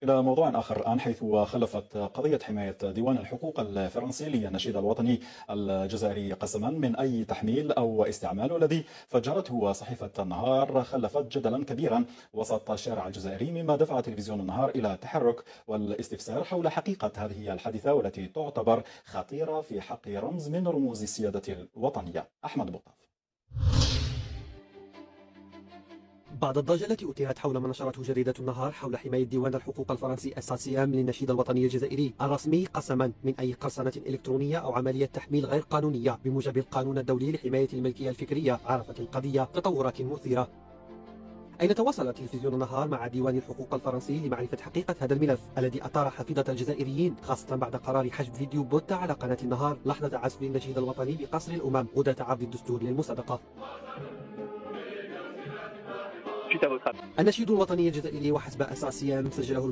إلى موضوع آخر الآن، حيث خلفت قضية حماية ديوان الحقوق الفرنسي للنشيد الوطني الجزائري قسما من أي تحميل أو استعمال، والذي فجرته صحيفة النهار خلفت جدلا كبيرا وسط الشارع الجزائري، مما دفع تلفزيون النهار إلى التحرك والاستفسار حول حقيقة هذه الحادثة، والتي تعتبر خطيرة في حق رمز من رموز السيادة الوطنية. أحمد بوطاف. بعد الضجة التي أثيرت حول ما نشرته جريدة النهار حول حماية ديوان الحقوق الفرنسي الساسيام للنشيد الوطني الجزائري الرسمي قسما من أي قرصنة إلكترونية أو عملية تحميل غير قانونية بموجب القانون الدولي لحماية الملكية الفكرية، عرفت القضية تطورات مثيرة، أين تواصل تلفزيون النهار مع ديوان الحقوق الفرنسي لمعرفة حقيقة هذا الملف الذي أثار حفيظة الجزائريين، خاصة بعد قرار حجب فيديو بث على قناة النهار لحظة عزف النشيد الوطني بقصر الأمم غداة عرض الدستور للمسابقة. النشيد الوطني الجزائري وحسب أساسيا سجله